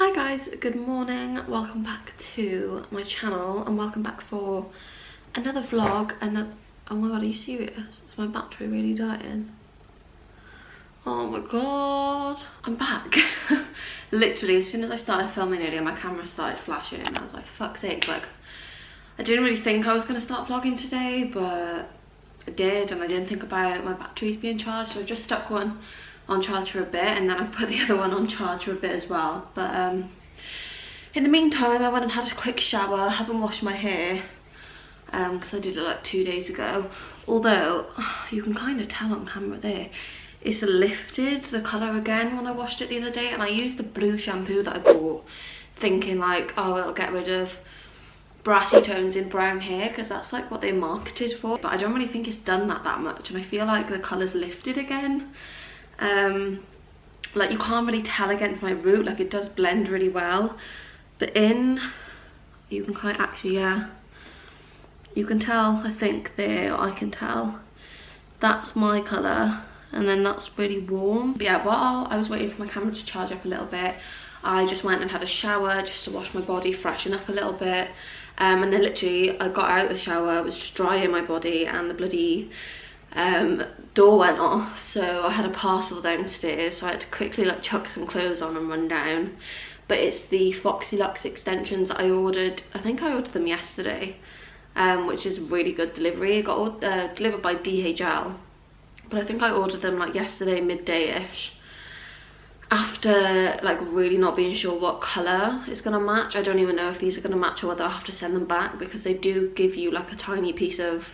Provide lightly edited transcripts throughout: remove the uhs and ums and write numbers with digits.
Hi guys, good morning, welcome back to my channel and welcome back for another vlog. Oh my god, are you serious? Is my battery really dying? Oh my god, I'm back. Literally as soon as I started filming earlier, my camera started flashing and I was like, for fuck's sake, like I didn't really think I was going to start vlogging today, but I did, and I didn't think about my batteries being charged, so I just stuck one on charge for a bit and then I've put the other one on charge for a bit as well. But in the meantime I went and had a quick shower. Haven't washed my hair because I did it like 2 days ago, although you can kind of tell on camera there it's lifted the colour again when I washed it the other day. And I used the blue shampoo that I bought thinking like, oh, it'll get rid of brassy tones in brown hair because that's like what they marketed for, but I don't really think it's done that much, and I feel like the colour's lifted again. Like you can't really tell against my root, like it does blend really well, but in you can kind of actually, yeah, you can tell. I think there, I can tell that's my colour and then that's really warm. But yeah, while I was waiting for my camera to charge up a little bit, I just went and had a shower just to wash my body, freshen up a little bit, and then literally I got out of the shower, was just drying my body, and the bloody door went off, so I had a parcel downstairs, so I had to quickly like chuck some clothes on and run down. But it's the Foxy Luxe extensions that I ordered. I think I ordered them yesterday, which is really good delivery. It got delivered by DHL, but I think I ordered them like yesterday midday-ish, after like really not being sure what colour is gonna match. I don't even know if these are gonna match or whether I have to send them back, because they do give you like a tiny piece of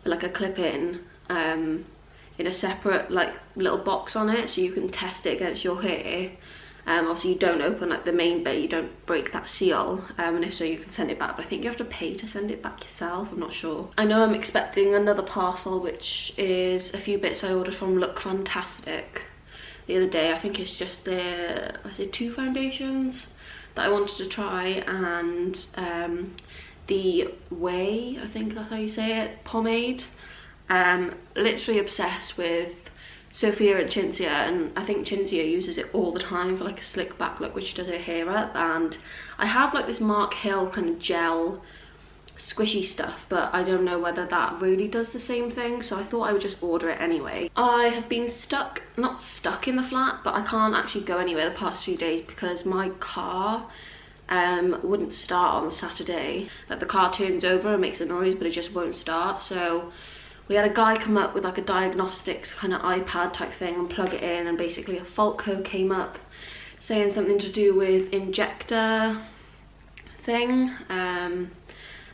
like a clip-in in a separate like little box on it, so you can test it against your hair. Obviously you don't open like the main bit, you don't break that seal, and if so you can send it back, but I think you have to pay to send it back yourself. I'm not sure. I know I'm expecting another parcel, which is a few bits I ordered from Look Fantastic the other day. I think it's just the, I said 2 foundations that I wanted to try, and the Way, I think that's how you say it, pomade. Literally obsessed with Sophia and Cinzia, and I think Cinzia uses it all the time for like a slick back look when she does her hair up. And I have like this Mark Hill kind of gel squishy stuff, but I don't know whether that really does the same thing, so I thought I would just order it anyway. I have been not stuck in the flat, but I can't actually go anywhere the past few days because my car wouldn't start on Saturday. Like the car turns over and makes a noise, but it just won't start. So we had a guy come up with like a diagnostics kind of iPad type thing and plug it in, and basically a fault code came up saying something to do with injector thing.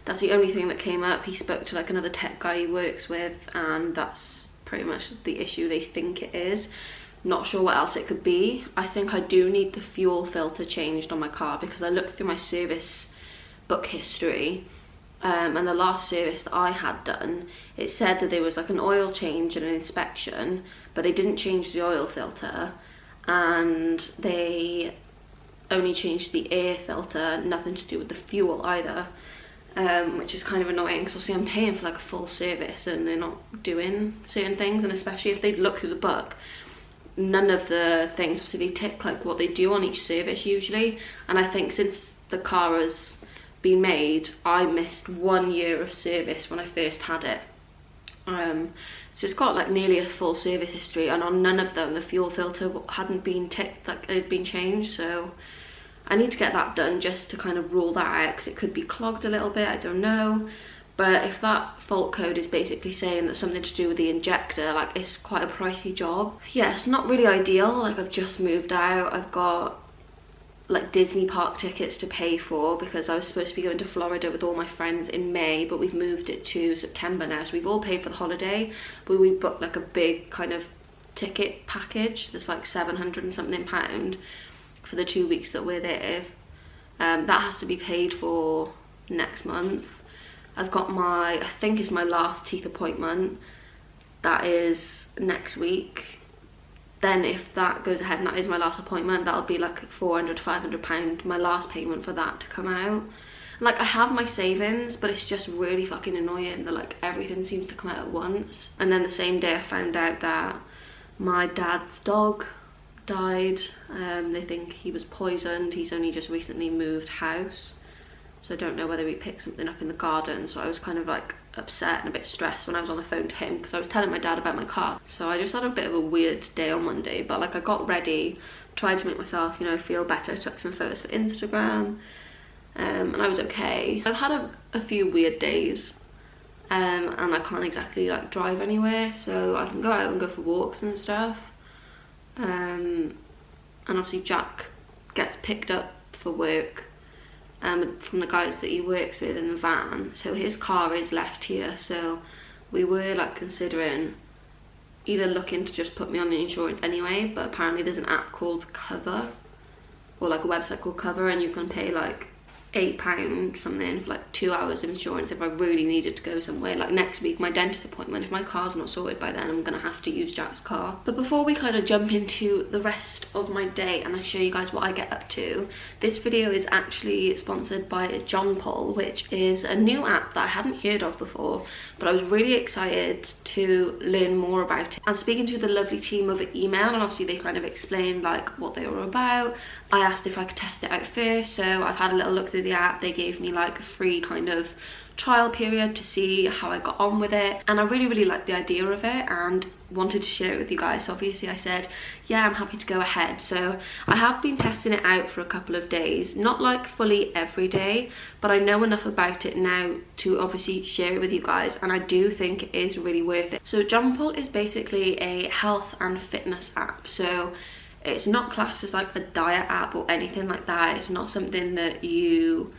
That's the only thing that came up. He spoke to like another tech guy he works with, and that's pretty much the issue they think it is. Not sure what else it could be. I think I do need the fuel filter changed on my car, because I looked through my service book history, and the last service that I had done, it said that there was like an oil change and an inspection, but they didn't change the oil filter, and they only changed the air filter, nothing to do with the fuel either. Which is kind of annoying, because obviously I'm paying for like a full service and they're not doing certain things, and especially if they look through the book, none of the things, obviously they tick like what they do on each service usually, and I think since the car has been made, I missed 1 year of service when I first had it. So it's got like nearly a full service history, and on none of them the fuel filter hadn't been ticked, like it had been changed. So I need to get that done just to kind of rule that out, because it could be clogged a little bit, I don't know. But if that fault code is basically saying that something to do with the injector, like it's quite a pricey job. Yeah, it's not really ideal. Like I've just moved out, I've got like Disney park tickets to pay for, because I was supposed to be going to Florida with all my friends in May, but we've moved it to September now, so we've all paid for the holiday, but we booked like a big kind of ticket package that's like 700 and something pound for the 2 weeks that we're there. That has to be paid for next month. I've got my, I think it's my last teeth appointment, that is next week. Then if that goes ahead and that is my last appointment, that'll be like 400 to 500 pound, my last payment for that to come out. And like I have my savings, but it's just really fucking annoying that like everything seems to come out at once. And then the same day I found out that my dad's dog died. They think he was poisoned. He's only just recently moved house, so I don't know whether he picked something up in the garden. So I was kind of like upset and a bit stressed when I was on the phone to him, because I was telling my dad about my car. So I just had a bit of a weird day on Monday, but like I got ready, tried to make myself, you know, feel better, took some photos for Instagram, and I was okay. I've had a few weird days, and I can't exactly like drive anywhere, so I can go out and go for walks and stuff. And obviously Jack gets picked up for work from the guys that he works with in the van, so his car is left here. So we were like considering either looking to just put me on the insurance anyway, but apparently there's an app called Cover, or like a website called Cover, and you can pay like £8 something for like 2 hours of insurance if I really needed to go somewhere. Like next week, my dentist appointment, if my car's not sorted by then, I'm gonna have to use Jack's car. But before we kind of jump into the rest of my day and I show you guys what I get up to, this video is actually sponsored by JONPLE, which is a new app that I hadn't heard of before, but I was really excited to learn more about it. And speaking to the lovely team over email, and obviously they kind of explained like what they were about. I asked if I could test it out first, so I've had a little look through the app. They gave me like a free kind of trial period to see how I got on with it, and I really liked the idea of it and wanted to share it with you guys. So obviously I said, yeah, I'm happy to go ahead. So I have been testing it out for a couple of days, not like fully every day, but I know enough about it now to obviously share it with you guys, and I do think it is really worth it. So JONPLE is basically a health and fitness app. So it's not classed as like a diet app or anything like that. It's not something that you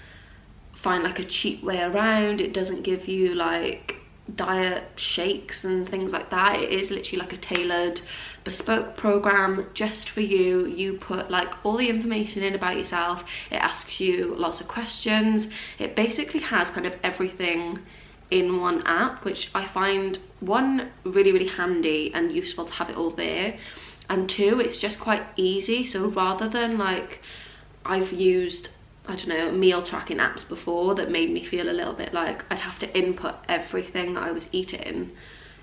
find like a cheap way around. It doesn't give you like diet shakes and things like that. It is literally like a tailored, bespoke program just for you. You put like all the information in about yourself. It asks you lots of questions. It basically has kind of everything in one app, which I find, one, really handy and useful to have it all there, and two, it's just quite easy. So rather than like, I've used, I don't know, meal tracking apps before that made me feel a little bit like I'd have to input everything that I was eating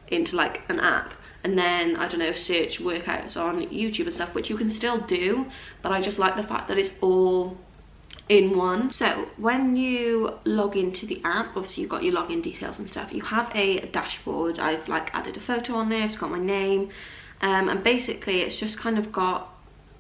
into like an app, and then, I don't know, search workouts on YouTube and stuff, which you can still do, but I just like the fact that it's all in one. So when you log into the app, obviously you've got your login details and stuff. You have a dashboard. I've like added a photo on there. It's got my name. And basically it's just kind of got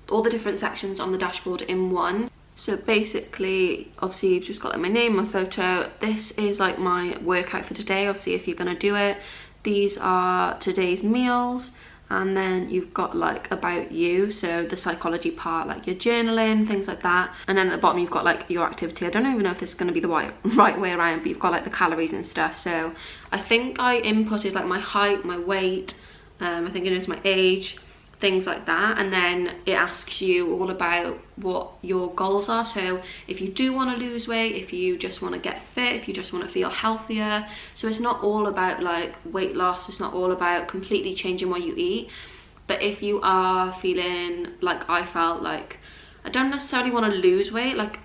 all the different sections on the dashboard in one. So basically, obviously you've just got like my name, my photo. This is like my workout for today, obviously if you're gonna do it. These are today's meals, and then you've got like about you, so the psychology part, like your journaling, things like that. And then at the bottom you've got like your activity. I don't even know if this is going to be the right way around, but you've got like the calories and stuff. So I think I inputted like my height, my weight, I think it knows my age, things like that, and then it asks you all about what your goals are. So if you do want to lose weight, if you just want to get fit, if you just want to feel healthier. So it's not all about like weight loss, it's not all about completely changing what you eat, but if you are feeling like I felt, like I don't necessarily want to lose weight, like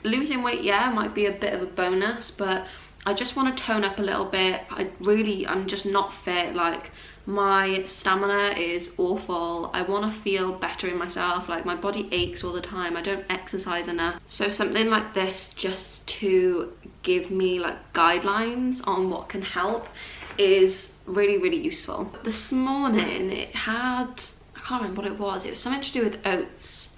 losing weight, yeah, might be a bit of a bonus, but I just want to tone up a little bit. I'm just not fit. Like my stamina is awful. I want to feel better in myself. Like my body aches all the time. I don't exercise enough. So something like this, just to give me like guidelines on what can help, is really useful. This morning it had, I can't remember what it was. It was something to do with oats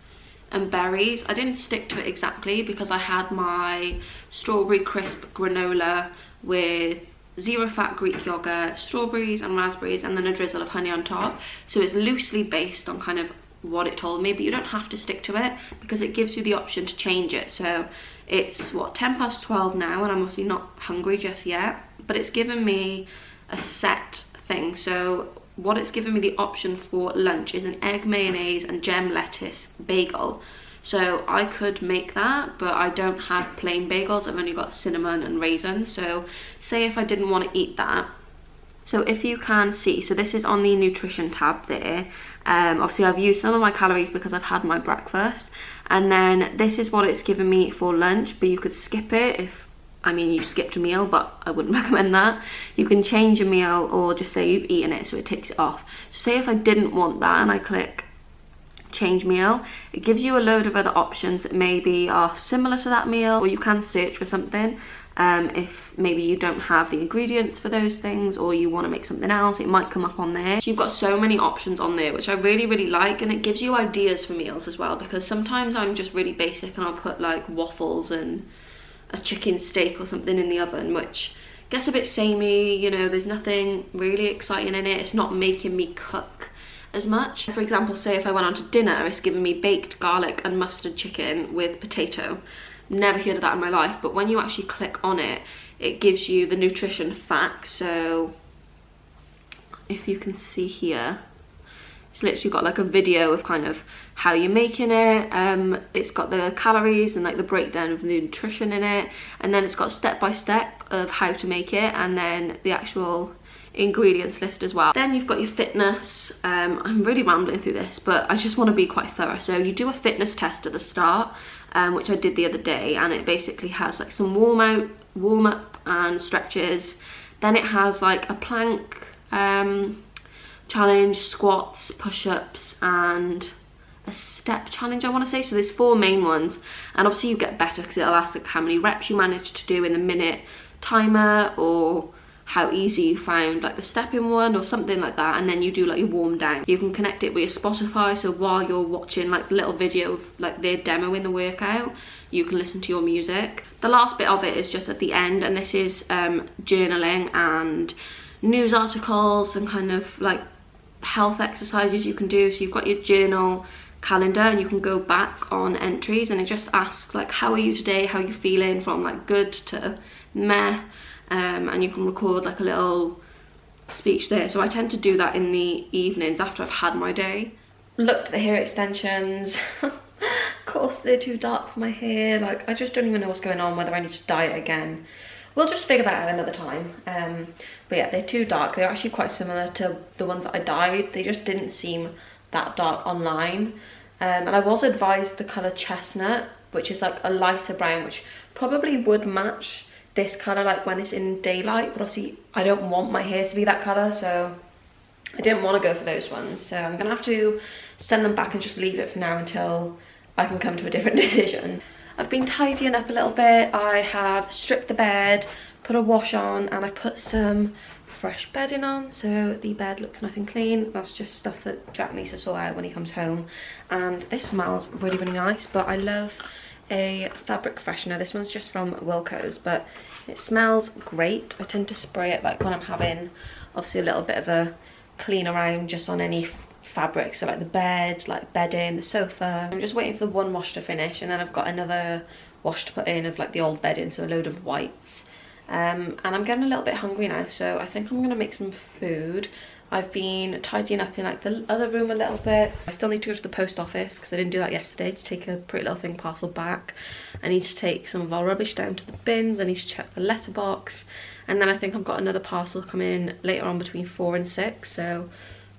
and berries. I didn't stick to it exactly because I had my strawberry crisp granola with 0 fat Greek yogurt, strawberries and raspberries, and then a drizzle of honey on top. So it's loosely based on kind of what it told me, but you don't have to stick to it because it gives you the option to change it. So it's what, 12 now, and I'm obviously not hungry just yet, but it's given me a set thing. So what it's given me the option for lunch is an egg mayonnaise and gem lettuce bagel. So I could make that, but I don't have plain bagels. I've only got cinnamon and raisins. So say if I didn't want to eat that. So if you can see, so this is on the nutrition tab there. Obviously I've used some of my calories because I've had my breakfast. And then this is what it's given me for lunch, but you could skip it if, I mean, you skipped a meal, but I wouldn't recommend that. You can change a meal or just say you've eaten it, so it takes it off. So say if I didn't want that and I click change meal. It gives you a load of other options that maybe are similar to that meal, or you can search for something if maybe you don't have the ingredients for those things, or you want to make something else, it might come up on there. So you've got so many options on there, which I really like, and it gives you ideas for meals as well, because sometimes I'm just really basic and I'll put like waffles and a chicken steak or something in the oven, which gets a bit samey, you know, there's nothing really exciting in it, it's not making me cook as much. For example, say if I went on to dinner, it's giving me baked garlic and mustard chicken with potato. Never heard of that in my life, but when you actually click on it, it gives you the nutrition facts. So if you can see here, it's literally got like a video of kind of how you're making it. It's got the calories and like the breakdown of the nutrition in it, and then it's got step by step of how to make it, and then the actual ingredients list as well. Then you've got your fitness. I'm really rambling through this, but I just want to be quite thorough. So you do a fitness test at the start, which I did the other day, and it basically has like some warm up and stretches. Then it has like a plank challenge, squats, push-ups, and a step challenge, I want to say. So there's 4 main ones, and obviously you get better because it'll ask like how many reps you managed to do in the minute timer, or how easy you found like the stepping one or something like that, and then you do like your warm down. You can connect it with your Spotify, so while you're watching like the little video of like their demo in the workout, you can listen to your music. The last bit of it is just at the end, and this is journaling and news articles and kind of like health exercises you can do. So you've got your journal calendar, and you can go back on entries, and it just asks like, how are you today, how are you feeling, from like good to meh. And you can record like a little speech there. So I tend to do that in the evenings after I've had my day. Looked at the hair extensions. Of course they're too dark for my hair. Like, I just don't even know what's going on, whether I need to dye it again. We'll just figure that out another time. But yeah, they're too dark. They're actually quite similar to the ones that I dyed. They just didn't seem that dark online. And I was advised the colour chestnut, which is like a lighter brown, which probably would match this colour like when it's in daylight, but obviously I don't want my hair to be that colour, so I didn't want to go for those ones. So I'm gonna have to send them back and just leave it for now until I can come to a different decision. I've been tidying up a little bit. I have stripped the bed, put a wash on, and I've put some fresh bedding on, so the bed looks nice and clean. That's just stuff that Jack needs to sort out when he comes home, and this smells really nice. But I love a fabric freshener. This one's just from Wilko's, but it smells great. I tend to spray it like when I'm having obviously a little bit of a clean around just on any fabric, so like the bed, like bedding, the sofa. I'm just waiting for one wash to finish, and then I've got another wash to put in of like the old bedding, so a load of whites. And I'm getting a little bit hungry now, so I think I'm gonna make some food. I've been tidying up in like the other room a little bit. I still need to go to the post office because I didn't do that yesterday, to take a Pretty Little Thing parcel back. I need to take some of our rubbish down to the bins. I need to check the letterbox, and then I think I've got another parcel coming later on between 4 and 6, so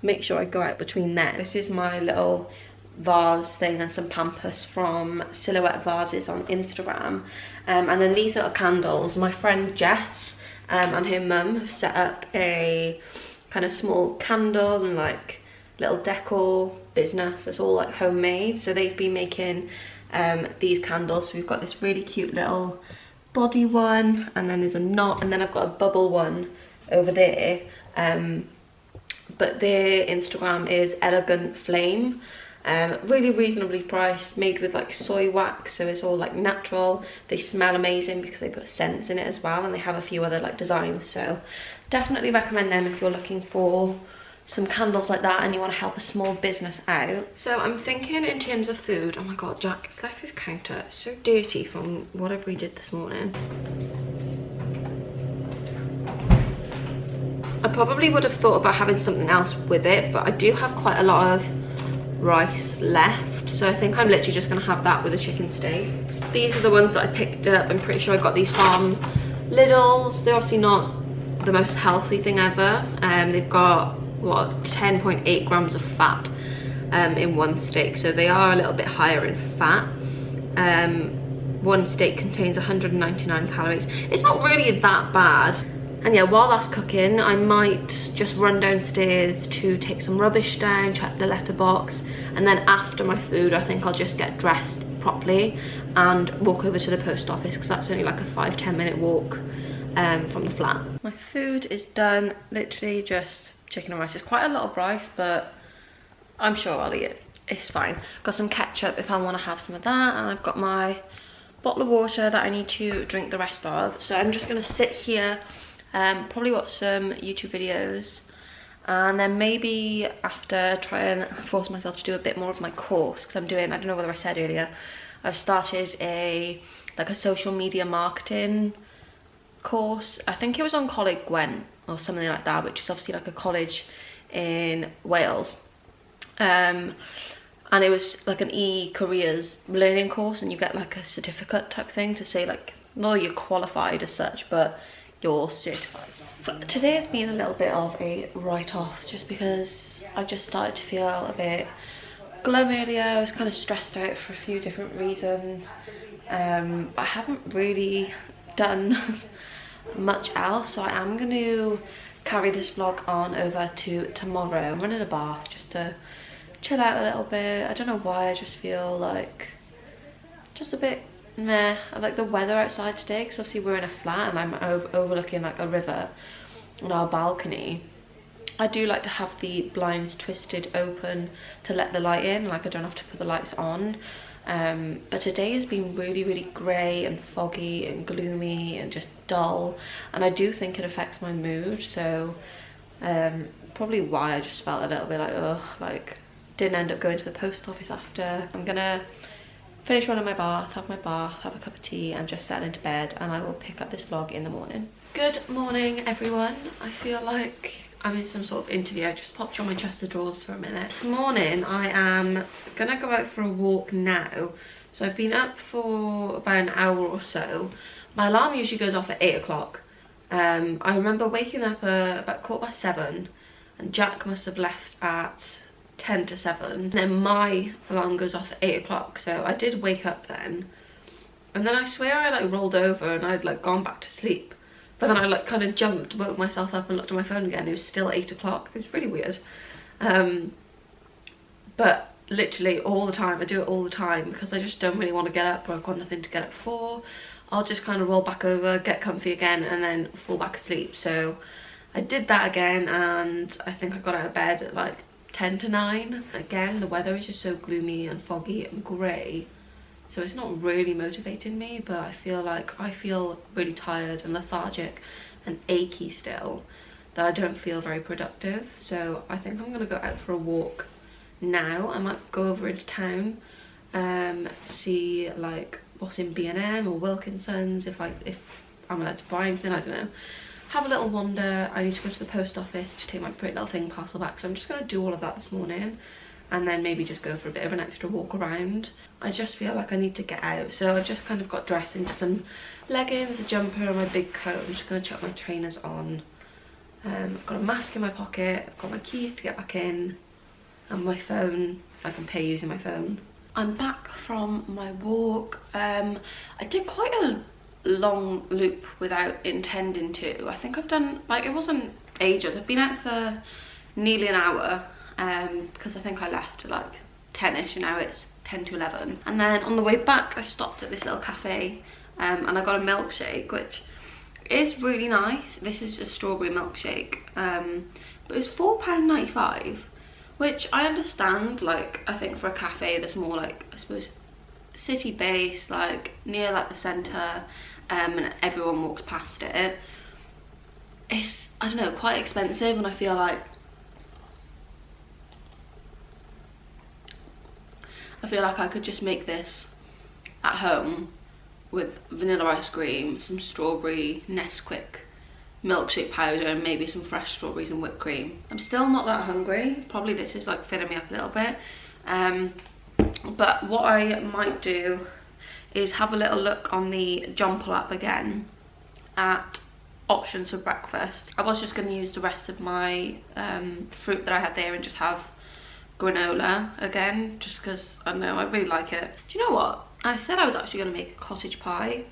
make sure I go out between then. This is my little vase thing and some pampas from Silhouette Vases on Instagram. And then these little candles, my friend Jess and her mum have set up a kind of small candle and like little decor business. It's all like homemade, so they've been making these candles. So we've got this really cute little body one, and then there's a knot, and then I've got a bubble one over there. But their Instagram is Elegant Flame. Really reasonably priced, made with like soy wax, so it's all like natural. They smell amazing because they put scents in it as well, and they have a few other like designs, so definitely recommend them if you're looking for some candles like that and you want to help a small business out. So I'm thinking in terms of food. Oh my god, Jack has left his counter so dirty from whatever he did this morning. I probably would have thought about having something else with it, but I do have quite a lot of rice left, so I think I'm literally just going to have that with a chicken steak. These are the ones that I picked up. I'm pretty sure I got these from Lidl's. They're obviously not the most healthy thing ever. They've got what, 10.8 grams of fat in one steak, so they are a little bit higher in fat. One steak contains 199 calories. It's not really that bad. And yeah, while that's cooking, I might just run downstairs to take some rubbish down, check the letterbox, and then after my food, I think I'll just get dressed properly and walk over to the post office, because that's only like a 5-10 minute walk from the flat. My food is done, literally just chicken and rice. It's quite a lot of rice, but I'm sure I'll eat it. It's fine. Got some ketchup if I want to have some of that, and I've got my bottle of water that I need to drink the rest of. So I'm just going to sit here, probably watch some YouTube videos, and then maybe after try and force myself to do a bit more of my course, because I'm doing, I don't know whether I said earlier, I've started a social media marketing course. I think it was on Coleg Gwent or something like that, which is obviously like a college in Wales, and it was like an e-careers learning course, and you get like a certificate type thing to say like, not that you're qualified as such, but you're certified. But today has been a little bit of a write-off, just because I just started to feel a bit glum earlier. I was kind of stressed out for a few different reasons. I haven't really done much else, so I am going to carry this vlog on over to tomorrow. I'm running a bath just to chill out a little bit. I don't know why, I just feel like just a bit meh. I like the weather outside today, because obviously we're in a flat and I'm overlooking like a river on our balcony. I do like to have the blinds twisted open to let the light in, like I don't have to put the lights on. But today has been really grey and foggy and gloomy and just dull, and I do think it affects my mood. So probably why I just felt a little bit like, ugh, like didn't end up going to the post office after. I'm gonna finish running my bath, have a cup of tea, and just settle into bed, and I will pick up this vlog in the morning. Good morning, everyone. I feel like I'm in some sort of interview. I just popped on my chest of drawers for a minute. This morning I am gonna go out for a walk now. So I've been up for about an hour or so. My alarm usually goes off at 8 o'clock. I remember waking up about 7:15, and Jack must have left at 10 to 7. Then my alarm goes off at 8 o'clock, so I did wake up then. And then I swear I like rolled over and I'd like gone back to sleep. But then I like kind of jumped, woke myself up and looked at my phone again. It was still 8 o'clock. It was really weird. But literally all the time, I do it all the time, because I just don't really want to get up, or I've got nothing to get up for. I'll just kind of roll back over, get comfy again, and then fall back asleep. So I did that again, and I think I got out of bed at like 10 to 9. Again, the weather is just so gloomy and foggy and grey, so it's not really motivating me, but I feel really tired and lethargic and achy still, that I don't feel very productive. So I think I'm gonna go out for a walk now. I might go over into town, see like what's in B&M or Wilkinson's, if I'm allowed to buy anything, I don't know. Have a little wander. I need to go to the post office to take my Pretty Little Thing parcel back, so I'm just going to do all of that this morning, and then maybe just go for a bit of an extra walk around. I just feel like I need to get out, so I've just kind of got dressed into some leggings, a jumper, and my big coat. I'm just going to chuck my trainers on. I've got a mask in my pocket, I've got my keys to get back in, and my phone. I can pay using my phone. I'm back from my walk. I did quite a long loop without intending to. I think I've done, like, it wasn't ages. I've been out for nearly an hour, because I think I left at like 10ish, and now it's 10 to 11. And then on the way back I stopped at this little cafe, and I got a milkshake, which is really nice. This is a strawberry milkshake, but it's £4.95, which I understand. Like, I think for a cafe that's more like, I suppose, city based, like near like the centre, and everyone walks past it, it's, I don't know, quite expensive. And I feel like I could just make this at home with vanilla ice cream, some strawberry Nesquik milkshake powder, and maybe some fresh strawberries and whipped cream. I'm still not that hungry. Probably this is like filling me up a little bit. But what I might do is have a little look on the JONPLE app again at options for breakfast. I was just going to use the rest of my fruit that I had there and just have granola again, just because I know I really like it. Do you know what? I said I was actually going to make a cottage pie,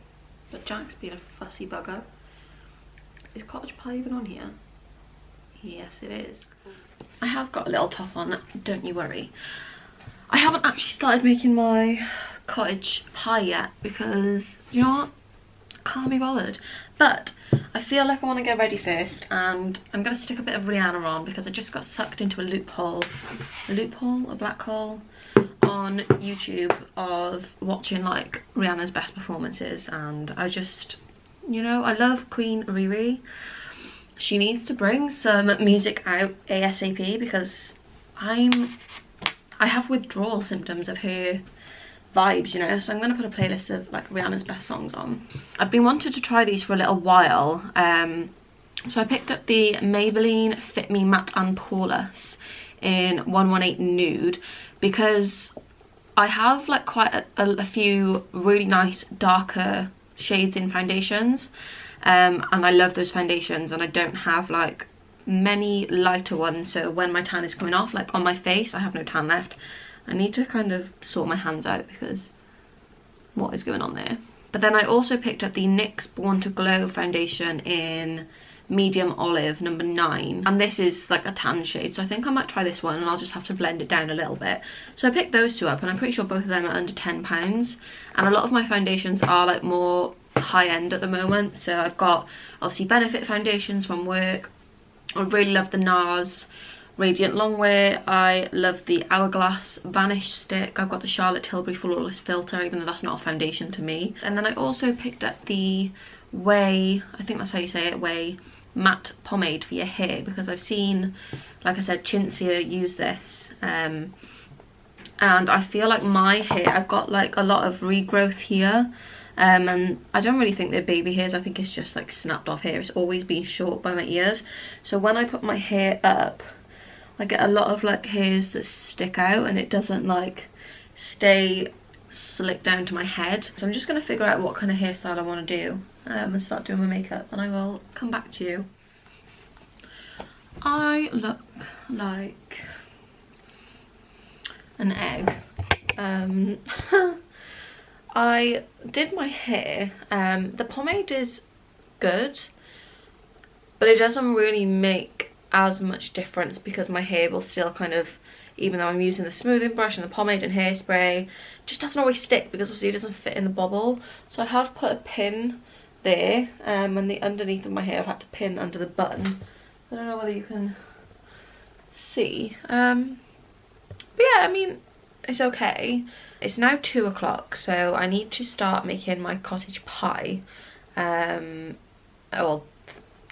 but Jack's been a fussy bugger. Is cottage pie even on here? Yes, it is. I have got a little top on, don't you worry. I haven't actually started making my cottage pie yet because, you know what? Can't be bothered. But I feel like I want to get ready first, and I'm going to stick a bit of Rihanna on because I just got sucked into a a black hole on YouTube of watching like Rihanna's best performances, and I just, you know, I love Queen Riri. She needs to bring some music out ASAP because I have withdrawal symptoms of her vibes, you know, so I'm going to put a playlist of like Rihanna's best songs on. I've been wanting to try these for a little while, so I picked up the Maybelline Fit Me Matte and Poreless in 118 Nude because I have like quite a few really nice darker shades in foundations, and I love those foundations, and I don't have like many lighter ones, so when my tan is coming off, like on my face, I have no tan left. I need to kind of sort my hands out because what is going on there. But then I also picked up the NYX Born to Glow foundation in medium olive number 9, and this is like a tan shade, so I think I might try this one, and I'll just have to blend it down a little bit. So I picked those two up, and I'm pretty sure both of them are under £10, and a lot of my foundations are like more high end at the moment. So I've got obviously Benefit foundations from work. I really love the NARS Radiant Longwear. I love the Hourglass Vanish Stick. I've got the Charlotte Tilbury Flawless Filter, even though that's not a foundation to me. And then I also picked up the Way, I think that's how you say it, Way Matte Pomade for your hair, because I've seen, like I said, Chintzia use this. And I feel like my hair, I've got like a lot of regrowth here. And I don't really think they're baby hairs. I think it's just like snapped off hair. It's always been short by my ears. So when I put my hair up, I get a lot of like hairs that stick out, and it doesn't like stay slicked down to my head. So I'm just going to figure out what kind of hairstyle I want to do, and start doing my makeup, and I will come back to you. I look like an egg. I did my hair. The pomade is good, but it doesn't really make as much difference because my hair will still kind of, even though I'm using the smoothing brush and the pomade and hairspray, just doesn't always stick because obviously it doesn't fit in the bobble. So I have put a pin there, and the underneath of my hair I've had to pin under the button. I don't know whether you can see. But yeah, I mean, it's okay. It's now 2 o'clock, so I need to start making my cottage pie. I'll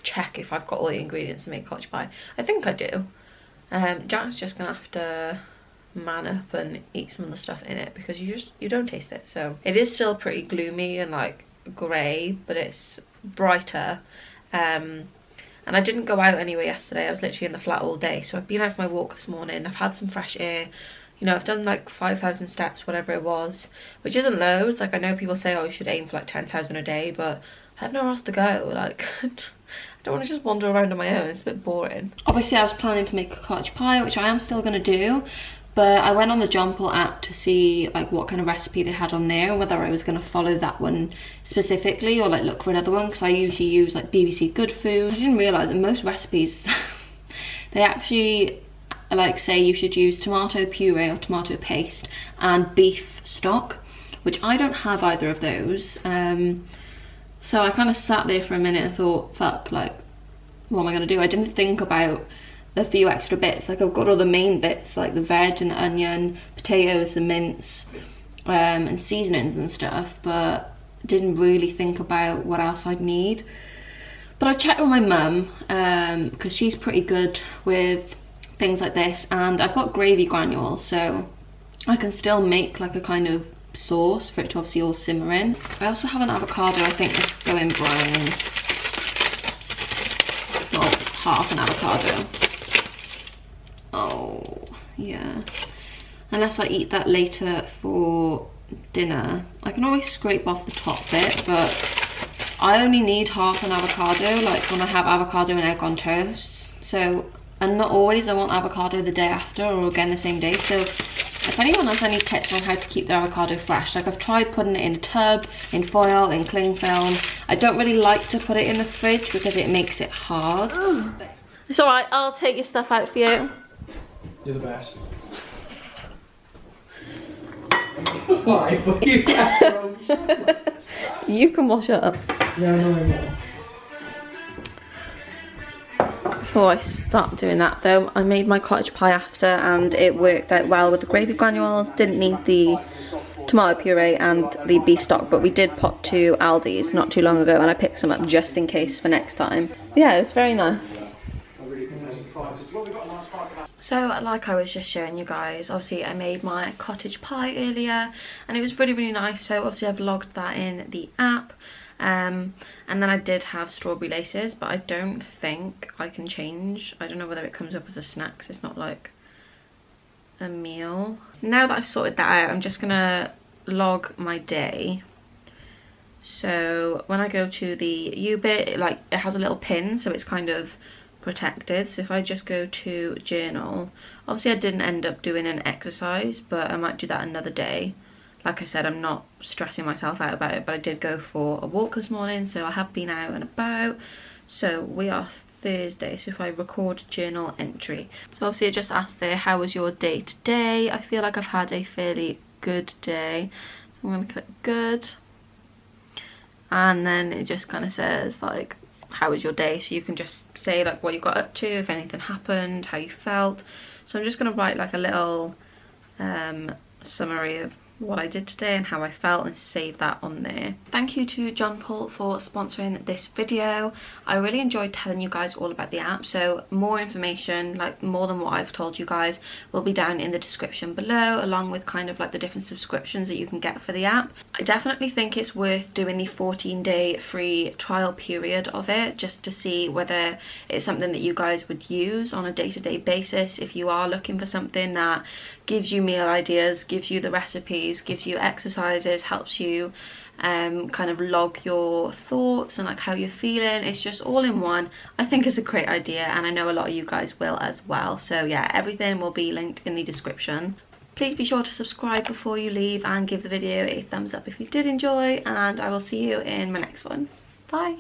check if I've got all the ingredients to make cottage pie. I think I do. Jack's just gonna have to man up and eat some of the stuff in it because you don't taste it. So it is still pretty gloomy and like grey, but it's brighter. And I didn't go out anyway yesterday. I was literally in the flat all day, so I've been out for my walk this morning. I've had some fresh air. You know, I've done like 5,000 steps, whatever it was, which isn't loads. Like, I know people say, oh, you should aim for like 10,000 a day, but I have nowhere else to go. Like, I don't want to just wander around on my own. It's a bit boring. Obviously, I was planning to make a cottage pie, which I am still going to do, but I went on the JONPLE app to see like what kind of recipe they had on there, and whether I was going to follow that one specifically or like look for another one, because I usually use like BBC Good Food. I didn't realise that most recipes, they actually like say you should use tomato puree or tomato paste and beef stock, which I don't have either of those. So I kind of sat there for a minute and thought, fuck, like, what am I going to do? I didn't think about a few extra bits. Like, I've got all the main bits, like the veg and the onion, potatoes, the mince, and seasonings and stuff, but didn't really think about what else I'd need. But I checked with my mum, because she's pretty good with things like this, and I've got gravy granules, so I can still make like a kind of sauce for it to obviously all simmer in. I also have an avocado, I think that's going brown. Well, half an avocado. Oh, yeah. Unless I eat that later for dinner. I can always scrape off the top bit, but I only need half an avocado, like when I have avocado and egg on toast. So, and not always I want avocado the day after or again the same day. So If anyone has any tips on how to keep their avocado fresh, like I've tried putting it in a tub, in foil, in cling film. I don't really like to put it in the fridge because it makes it hard. It's alright, I'll take your stuff out for you. You're the best. Alright, but you You can wash up. Yeah, I know. Before I start doing that though, I made my cottage pie after and it worked out well with the gravy granules. Didn't need the tomato puree and the beef stock, but we did pop to Aldi's not too long ago and I picked some up just in case for next time. Yeah, it was very nice. So like I was just showing you guys, obviously I made my cottage pie earlier and it was really, really nice. So obviously I've logged that in the app. And then I did have strawberry laces, but I don't think I can change. I don't know whether it comes up as a snack, 'cause it's not like a meal. Now that I've sorted that out, I'm just gonna log my day. So when I go to the U bit, it has a little pin, so it's kind of protected. So if I just go to journal, obviously I didn't end up doing an exercise, but I might do that another day. Like I said, I'm not stressing myself out about it, but I did go for a walk this morning, so I have been out and about. So we are Thursday, so if I record journal entry. So obviously it just asked there, how was your day today? I feel like I've had a fairly good day. So I'm going to click good. And then it just kind of says like, how was your day? So you can just say like what you got up to, if anything happened, how you felt. So I'm just going to write like a little summary of what I did today and how I felt and save that on there. Thank you to JONPLE for sponsoring this video. I really enjoyed telling you guys all about the app, so more information, like more than what I've told you guys, will be down in the description below, along with kind of like the different subscriptions that you can get for the app. I definitely think it's worth doing the 14-day free trial period of it, just to see whether it's something that you guys would use on a day-to-day basis. If you are looking for something that gives you meal ideas, gives you the recipes, gives you exercises, helps you kind of log your thoughts and like how you're feeling, it's just all in one. I think it's a great idea and I know a lot of you guys will as well. So yeah, everything will be linked in the description. Please be sure to subscribe before you leave and give the video a thumbs up if you did enjoy, and I will see you in my next one. Bye.